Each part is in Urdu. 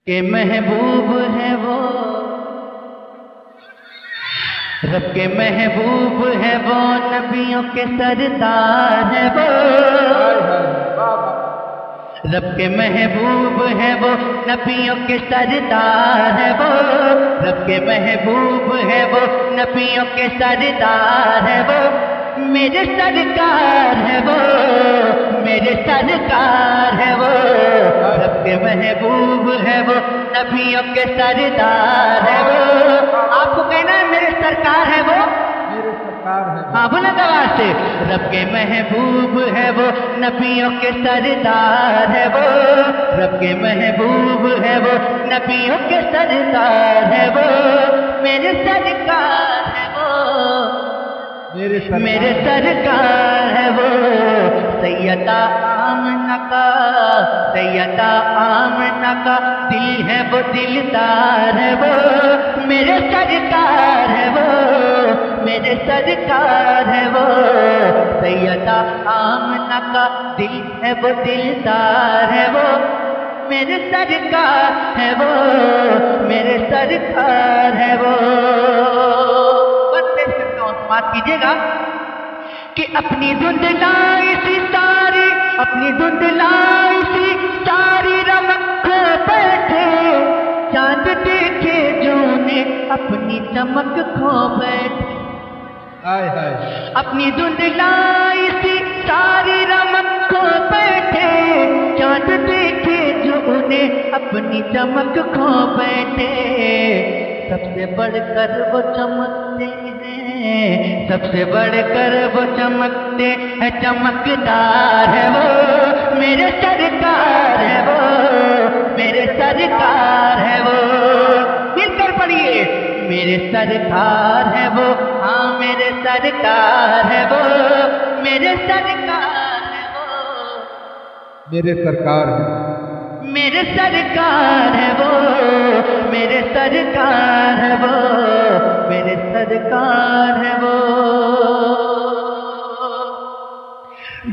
کہ محبوب ہے وہ رب کے محبوب ہے وہ نبیوں کے سردار ہے وہ رب کے محبوب ہے وہ نبیوں کے سردار ہے وہ رب کے محبوب ہے وہ نبیوں کے سردار ہے وہ میرے سرکار ہے وہ میرے سرکار ہے وہ رب کے محبوب ہے وہ نبیوں کے سردار ہے وہ آپ کو کہنا ہے میرے سرکار ہے وہ میرے سرکار ہے ہاں بلند آواز سے رب کے محبوب ہے وہ نبیوں کے سردار ہے وہ رب کے محبوب ہے وہ نبیوں کے سردار ہے وہ میرے سرکار ہے وہ میرے سرکار ہے وہ سیدہ آمنہ کا سیدہ آمنہ کا دل ہے وہ دلدار ہے وہ میرے سرکار ہے وہ میرے سرکار ہے وہ سیدہ آمنہ کا دل ہے وہ دلدار ہے وہ میرے سرکار ہے وہ میرے سرکار ہے وہ بات کیجئے گا کہ اپنی دھندلائی سی ساری اپنی دھندلائی سی ساری رمق کھو بیٹھے چاند دیکھے جو نے اپنی چمک کھو بیٹھے اپنی دھندلائی سی ساری رمق کھو بیٹھے چاند دیکھے جو انہیں اپنی چمک کھو بیٹھے سب سے بڑھ کر وہ چمکتے ہیں سب سے بڑھ کر وہ چمکتے ہیں چمکدار ہے وہ میرے سرکار ہے وہ میرے سرکار ہے وہ مل کر پڑھیے میرے سرکار ہے وہ ہاں میرے سرکار ہے وہ میرے سرکار ہے وہ میرے سرکار ہے میرے سرکار ہے وہ میرے سرکار ہے وہ میرے سرکار ہے وہ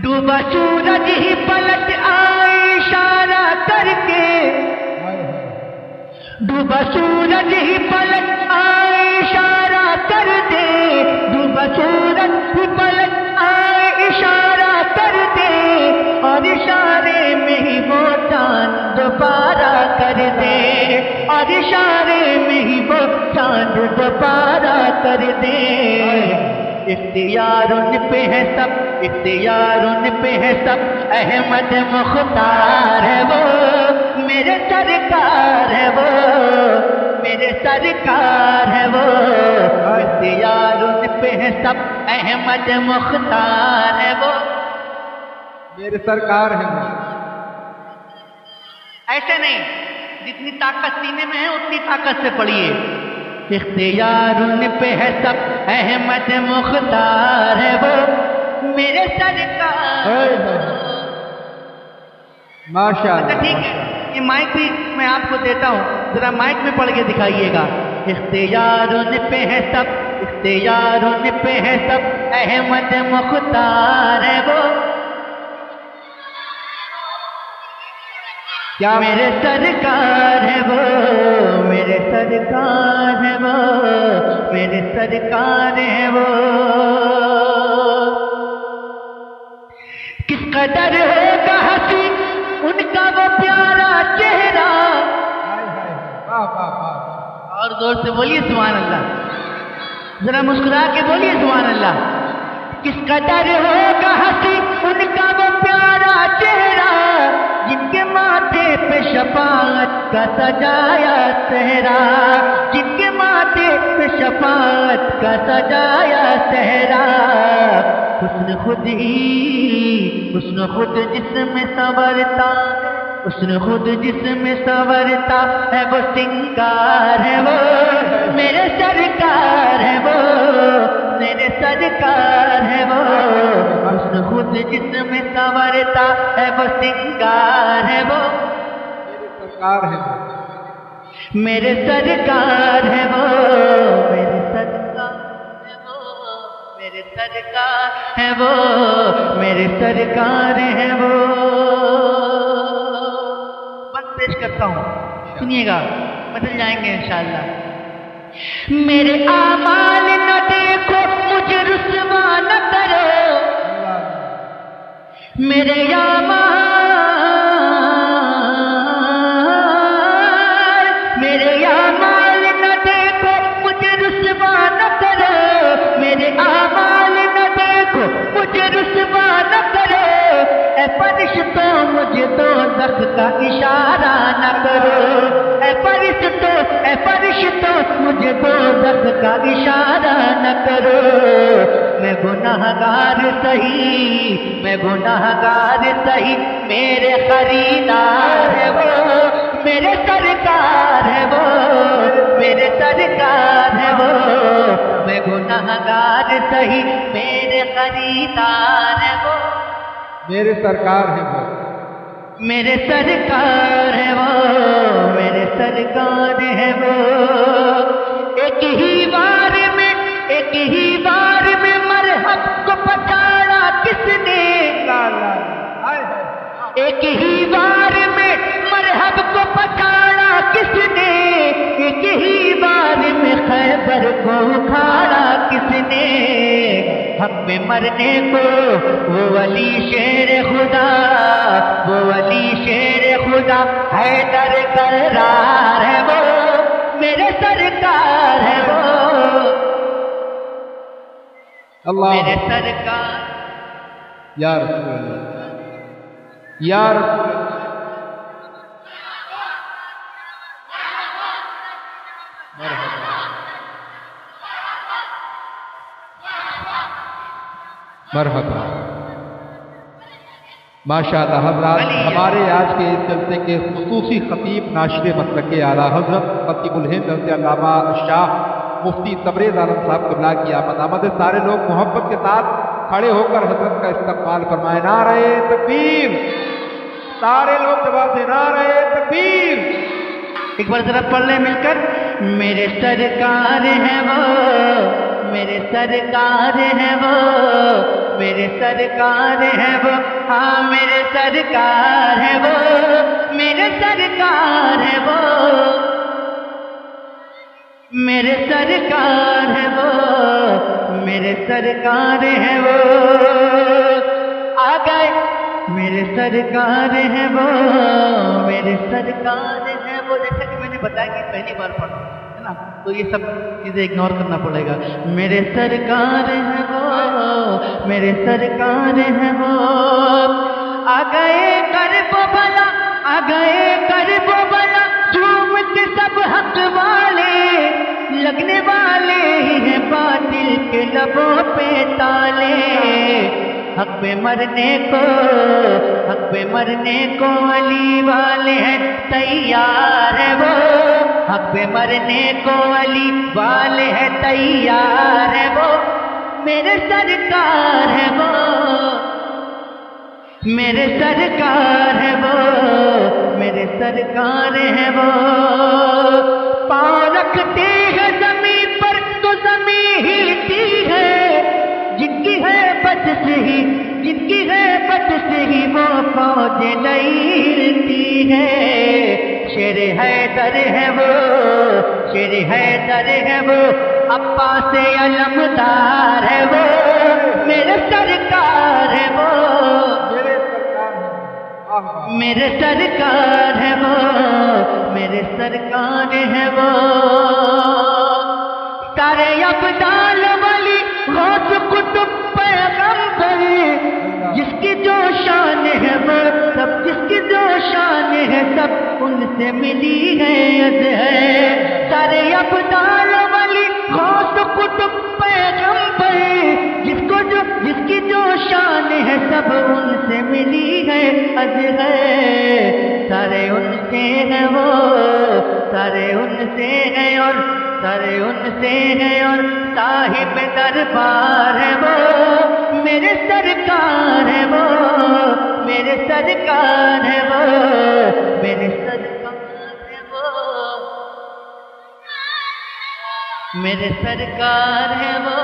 ڈوبا سورج ہی پلٹ آئے اشارہ کر کے ڈوبا سورج ہی پلٹ آئے اشارہ کر دے ڈوبا سورج ہی پلٹ آئے اشارہ کر دے اور اشارے میں ہی وہ چاند دوبارہ کر دے اور اشارے میں ہی وہ چاند دوبارہ کر دے اختیار ان پہ ہے سب اختیار ان پہ ہے سب احمد مختار ہے وہ میرے سرکار ہے وہ میرے سرکار ہے وہ اختیار ان پہ ہے سب احمد مختار ہے وہ میرے سرکار ہے ایسے نہیں جتنی طاقت سینے میں ہے اتنی طاقت سے پڑھیے اختیار ان پہ ہے سب احمد مختار ہے وہ میرے سرکار ماشاءاللہ ٹھیک ہے یہ مائک بھی میں آپ کو دیتا ہوں ذرا مائک میں پڑھ کے دکھائیے گا اختیار ان پہ ہے سب اختیار ان پہ ہے سب احمد مختار ہے وہ کیا میرے سرکار ہے وہ میرے سرکار ہے وہ میرے سرکار ہے وہ کس قدر ہوگا حسین ان کا وہ پیارا چہرہ اور زور سے بولیے سبحان اللہ ذرا مسکرا کے بولیے سبحان اللہ کس قدر ہوگا حسین ان کا وہ پیارا چہرہ جن کے ماتھے پہ شفاعت کا سجایا صحرا جن کے ماتھے پہ شفاعت کا سجایا صحرا حسن خود ہی حسن خود جسم میں سنورتا حسن خود جسم میں سنورتا ہے وہ سنگار ہے وہ میرے سرکار ہے وہ میرے سرکار ہے وہ حسن خود جسم میں سنورتا ہے وہ سنگار ہے وہ میرے سرکار ہے میرے سرکار ہے وہ میرے سرکار ہے وہ میرے سرکار ہے وہ میرے سرکار ہے وہ بس پیش کرتا ہوں سنیے گا بدل جائیں گے انشاءاللہ. میرے اعمال نہ دیکھو مجھے رسوا نہ کرو، میرے اعمال نہ دیکھو مجھے رسوا نہ کرو، میرے اعمال نہ دیکھو مجھے رسوا نہ کرو، اے فرشتوں مجھے دوزخ کا اشارہ نہ کرو، اے فرشتوں مجھے دوزخ کا اشارہ نہ کرو. میں گناہگار سہی میرے خریدار ہے وہ، میرے سرکار ہے وہ، میرے سرکار ہے وہ. میں گناہگار سہی میرے خریدار ہے وہ، میرے سرکار ہیں وہ، میرے سرکار ہے وہ، میرے سرکار ہے وہ. ایک ہی بار میں مرحب کو پچاڑا کس نے، ایک ہی بار میں مرحب کو پچاڑا کس نے، ایک ہی بار میں خیبر کو اکھاڑا کس نے. حق میں مرنے کو وہ ولی شیر خدا، وہ ولی شیر خدا حیدر قرار ہے وہ، میرے سرکار ہے وہ، اللہ میرے سرکار. یا رسول اللہ، یا رسول اللہ. مرحبا. ماشاءاللہ حضرات، ہمارے آج کے اس جلسے کے خصوصی خطیب ناشر مسلک اعلیٰ حضرت خطیب الہند حضرت علامہ شاہ مفتی تبریز عالم صاحب قبلہ کی آمد. سارے لوگ محبت کے ساتھ کھڑے ہو کر حضرت کا استقبال فرمائیں. نعرہ تکبیر. سارے لوگ جواب دیں نعرہ تکبیر. ایک بار ذرا پڑھ لیں مل کر. میرے سرکار ہیں وہ، میرے سرکار ہیں وہ، میرے سرکار ہیں وہ، ہاں میرے سرکار ہیں وہ، میرے سرکار ہیں وہ، میرے سرکار ہیں وہ، میرے سرکار ہیں وہ. آ گئے میرے سرکار ہیں وہ، میرے سرکار ہیں وہ. جیسا کہ میں نے بتایا کہ پہلی بار پڑھا ہے نا، تو یہ سب چیزیں اگنور کرنا پڑے گا. میرے سرکار ہیں وہ، میرے سرکار ہیں وہ. آ گئے کرب و بلا، آ گئے کرب و بلا، جھومتے سب حق والے، لگنے والے ہی ہیں باطل کے لبوں پہ تالے. حق پہ مرنے کو علی والے ہیں تیار ہے وہ، حق پہ مرنے کو علی والے ہیں تیار ہے وہ. میرے سرکار ہے وہ، میرے سرکار ہے وہ، میرے سرکار ہے وہ. پاؤں رکھتے ہیں زمین پر تو زمین ہلتی ہے، جن کی ہے بچ سے ہی وہ فوج نہیں ہلتی ہے. شیر حیدر ہے وہ، شیر حیدر ہے وہ، عباس علمدار ہے وہ، میرے سرکار ہے وہ، میرے سرکار ہے وہ، میرے سرکار ہے وہ. سارے ابدال ولی غوث قطب پیغمبر، جس کی جو شان ہے وہ سب، جس کی جو شان ہے سب ان سے ملی ہے ہے. سارے ابدال ولی غوث قطب پیغمبر، جس کی جو شان ہے سب ان سے ملی ہے ہے. سارے ان سے ہیں وہ، سارے ان سے ہیں اور سارے ان سے ہیں اور صاحب دربار ہے وہ، میرے سرکار ہے وہ، میرے سرکار ہے وہ، میرے سرکار ہے وہ، میرے سرکار ہے وہ.